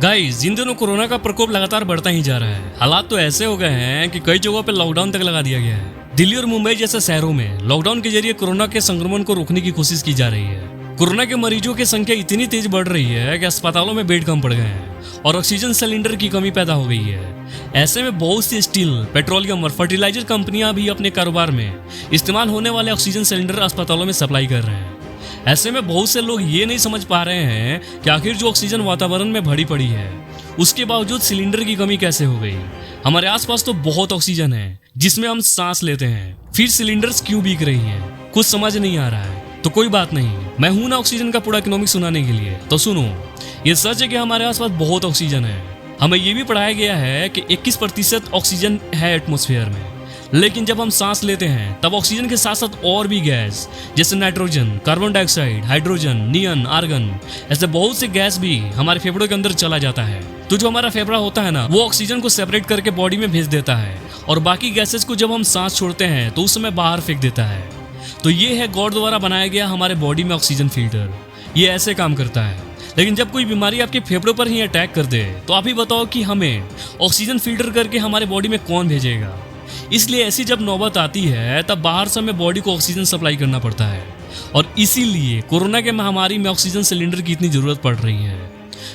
Guys, इन दिनों corona का प्रकोप लगातार बढ़ता ही जा रहा है। हालात तो ऐसे हो गए हैं कि कई जगहों पे लॉकडाउन तक लगा दिया गया है। दिल्ली और मुंबई जैसे शहरों में लॉकडाउन के जरिए कोरोना के संक्रमण को रोकने की कोशिश की जा रही है। कोरोना के मरीजों की संख्या इतनी तेज बढ़ रही है कि अस्पतालों में बेड कम पड़ गए हैं और ऑक्सीजन सिलेंडर की कमी पैदा हो गई है। ऐसे में बहुत सी स्टील, पेट्रोलियम और फर्टिलाइजर कंपनियां भी अपने कारोबार में इस्तेमाल होने वाले ऑक्सीजन सिलेंडर अस्पतालों में सप्लाई कर रहे हैं। ऐसे में बहुत से लोग ये नहीं समझ पा रहे हैं कि आखिर जो ऑक्सीजन वातावरण में भरी पड़ी है, उसके बावजूद सिलेंडर की कमी कैसे हो गई। हमारे आसपास तो बहुत ऑक्सीजन है जिसमें हम सांस लेते हैं, फिर सिलेंडर्स क्यों बिक रही हैं, कुछ समझ नहीं आ रहा है। तो कोई बात नहीं, मैं हूं ना ऑक्सीजन का पूरा इकोनॉमिक सुनाने के लिए। तो सुनो, ये सच है कि हमारे आसपास बहुत ऑक्सीजन है। हमें ये भी पढ़ाया गया है कि 21% ऑक्सीजन है एटमॉस्फेयर में, लेकिन जब हम सांस लेते हैं तब ऑक्सीजन के साथ साथ और भी गैस जैसे नाइट्रोजन, कार्बन डाइऑक्साइड, हाइड्रोजन, नियन, आर्गन, ऐसे बहुत से गैस भी हमारे फेफड़ों के अंदर चला जाता है। तो जो हमारा फेफड़ा होता है ना, वो ऑक्सीजन को सेपरेट करके बॉडी में भेज देता है और बाकी गैसेस को जब हम सांस छोड़ते हैं तो उस समय बाहर फेंक देता है। तो ये है गॉड द्वारा बनाया गया हमारे बॉडी में ऑक्सीजन फिल्टर। ये ऐसे काम करता है। लेकिन जब कोई बीमारी आपके फेफड़ों पर ही अटैक कर दे तो आप ही बताओ कि हमें ऑक्सीजन फिल्टर करके हमारे बॉडी में कौन भेजेगा। इसलिए ऐसी जब नौबत आती है तब बाहर से हमें बॉडी को ऑक्सीजन सप्लाई करना पड़ता है और इसीलिए कोरोना के महामारी में ऑक्सीजन सिलेंडर की इतनी जरूरत पड़ रही है,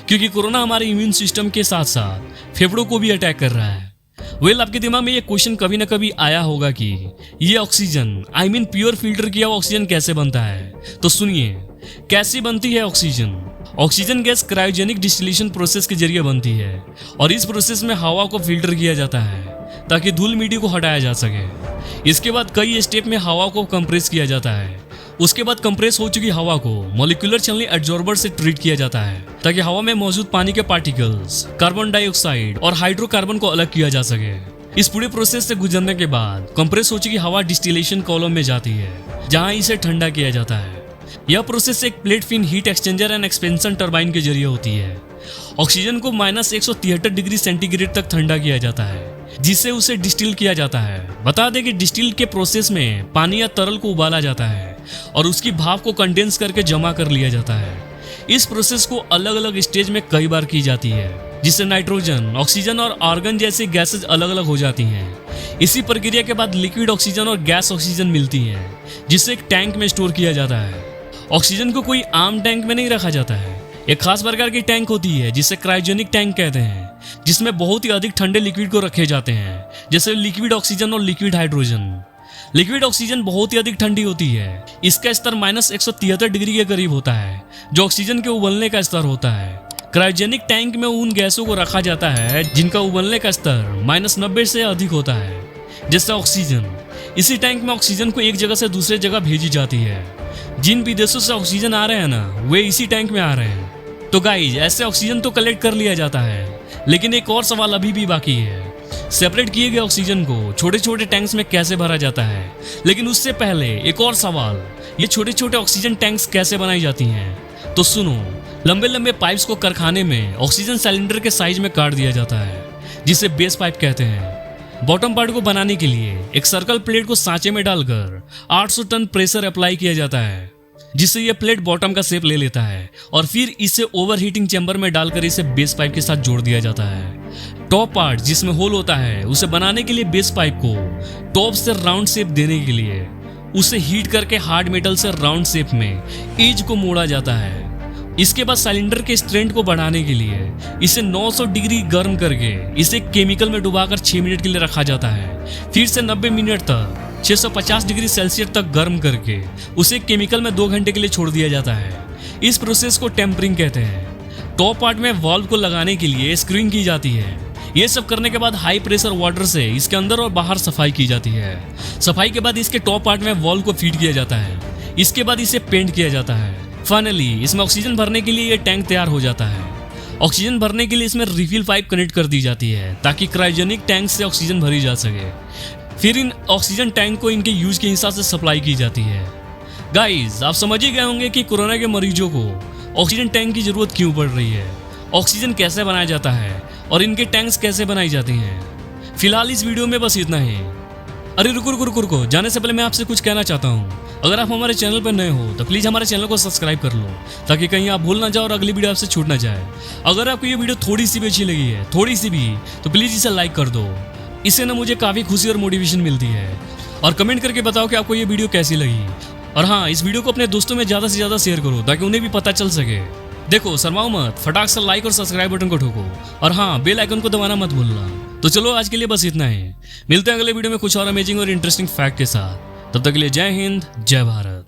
क्योंकि कोरोना हमारे इम्यून सिस्टम के साथ साथ फेफड़ों को भी अटैक कर रहा है। आपके दिमाग में ये क्वेश्चन कभी ना कभी आया होगा कि ये ऑक्सीजन प्योर फिल्टर किया हुआ ऑक्सीजन कैसे बनता है। तो सुनिए, कैसे बनती है oxygen. Oxygen gas cryogenic distillation process के जरिए बनती है और इस प्रोसेस में हवा को फिल्टर किया जाता है ताकि धूल मिट्टी को हटाया जा सके। इसके बाद कई स्टेप में हवा को कंप्रेस किया जाता है। उसके बाद कंप्रेस हो चुकी हवा को मॉलिक्यूलर चैनल एब्जॉर्बर से ट्रीट किया जाता है ताकि हवा में मौजूद पानी के पार्टिकल्स, कार्बन डाइऑक्साइड और हाइड्रोकार्बन को अलग किया जा सके। इस पूरे प्रोसेस से गुजरने के बाद कंप्रेस हो चुकी हवा डिस्टिलेशन कॉलम में जाती है जहां इसे ठंडा किया जाता है। यह प्रोसेस एक plate fin heat exchanger and expansion turbine के जरिए होती है। ऑक्सीजन को -173 डिग्री सेंटीग्रेड तक ठंडा किया जाता है जिससे उसे डिस्टिल किया जाता है। बता दें कि डिस्टिल के प्रोसेस में पानी या तरल को उबाला जाता है और उसकी भाप को कंडेंस करके जमा कर लिया जाता है। इस प्रोसेस को अलग अलग स्टेज में कई बार की जाती है जिससे नाइट्रोजन, ऑक्सीजन और आर्गन जैसी गैसेज अलग अलग हो जाती हैं। इसी प्रक्रिया के बाद लिक्विड ऑक्सीजन और गैस ऑक्सीजन मिलती है जिसे एक टैंक में स्टोर किया जाता है। ऑक्सीजन को कोई आम टैंक में नहीं रखा जाता है। एक खास प्रकार की टैंक होती है जिसे क्रायोजेनिक टैंक कहते हैं, जिसमें बहुत ही अधिक ठंडे लिक्विड को रखे जाते हैं जैसे लिक्विड ऑक्सीजन और लिक्विड हाइड्रोजन। लिक्विड ऑक्सीजन बहुत ही अधिक ठंडी होती है। इसका स्तर -173 डिग्री के करीब होता है जो ऑक्सीजन के उबलने का स्तर होता है। क्रायोजेनिक टैंक में उन गैसों को रखा जाता है जिनका उबलने का स्तर -90 से अधिक होता है, जैसे ऑक्सीजन। इसी टैंक में ऑक्सीजन को एक जगह से दूसरे जगह भेजी जाती है। जिन विदेशों से ऑक्सीजन आ रहे हैं ना, वे इसी टैंक में आ रहे हैं। तो गाइज, ऐसे ऑक्सीजन तो कलेक्ट कर लिया जाता है, लेकिन एक और सवाल अभी भी बाकी है। सेपरेट किए गए ऑक्सीजन को छोटे छोटे टैंक्स में कैसे भरा जाता है। लेकिन उससे पहले एक और सवाल, ये छोटे छोटे ऑक्सीजन टैंक्स कैसे बनाई जाती हैं। तो सुनो, लंबे लंबे पाइप्स को कारखाने में ऑक्सीजन सिलेंडर के साइज में काट दिया जाता है जिसे बेस पाइप कहते हैं। बॉटम पार्ट को बनाने के लिए एक सर्कल प्लेट को सांचे में डालकर 800 टन प्रेशर अप्लाई किया जाता है जिससे यह प्लेट बॉटम का शेप ले लेता है और फिर इसे ओवर हीटिंग चैम्बर में डालकर इसे बेस पाइप के साथ जोड़ दिया जाता है। टॉप पार्ट जिसमें होल होता है उसे बनाने के लिए बेस पाइप को टॉप से राउंड शेप देने के लिए उसे हीट करके हार्ड मेटल से राउंड शेप में एज को मोड़ा जाता है। इसके बाद सिलेंडर के स्ट्रेंथ को बढ़ाने के लिए इसे 900 डिग्री गर्म करके इसे केमिकल में डुबाकर 6 मिनट के लिए रखा जाता है। फिर से 90 मिनट तक 650 डिग्री सेल्सियस तक गर्म करके उसे केमिकल में 2 घंटे के लिए छोड़ दिया जाता है। इस प्रोसेस को टेम्परिंग कहते हैं। टॉप पार्ट में वाल्व को लगाने के लिए स्क्रूइंग की जाती है। ये सब करने के बाद हाई प्रेशर वाटर से इसके अंदर और बाहर सफाई की जाती है। सफाई के बाद इसके टॉप पार्ट में वाल्व को फीड किया जाता है। इसके बाद इसे पेंट किया जाता है। फाइनली इसमें ऑक्सीजन भरने के लिए ये टैंक तैयार हो जाता है। ऑक्सीजन भरने के लिए इसमें रिफिल पाइप कनेक्ट कर दी जाती है ताकि क्रायोजेनिक टैंक से ऑक्सीजन भरी जा सके। फिर इन ऑक्सीजन टैंक को इनके यूज के हिसाब से सप्लाई की जाती है। गाइस, आप समझ ही गए होंगे कि कोरोना के मरीजों को ऑक्सीजन टैंक की जरूरत क्यों पड़ रही है, ऑक्सीजन कैसे बनाया जाता है और इनके टैंक्स कैसे बनाई जाती हैं। फिलहाल इस वीडियो में बस इतना ही। अरे रुको रुको रुको रुको, जाने से पहले मैं आपसे कुछ कहना चाहता हूँ। अगर आप हमारे चैनल पर नए हो तो प्लीज हमारे चैनल को सब्सक्राइब कर लो, ताकि कहीं आप भूल ना जाओ और अगली वीडियो आपसे छूट ना जाए। अगर आपको ये वीडियो थोड़ी सी भी अच्छी लगी है, थोड़ी सी भी, तो प्लीज इसे लाइक कर दो। इससे ना मुझे काफी खुशी और मोटिवेशन मिलती है। और कमेंट करके बताओ कि आपको ये वीडियो कैसी लगी। और हाँ, इस वीडियो को अपने दोस्तों में ज्यादा से ज्यादा शेयर करो, ताकि उन्हें भी पता चल सके। देखो, शर्माओ मत, फटाक से लाइक और सब्सक्राइब बटन को ठोको, और हाँ, बेल आइकन को दबाना मत भूलना। तो चलो, आज के लिए बस इतना ही। मिलते हैं अगले वीडियो में कुछ और अमेजिंग और इंटरेस्टिंग फैक्ट के साथ। तब तक के लिए जय हिंद, जय भारत।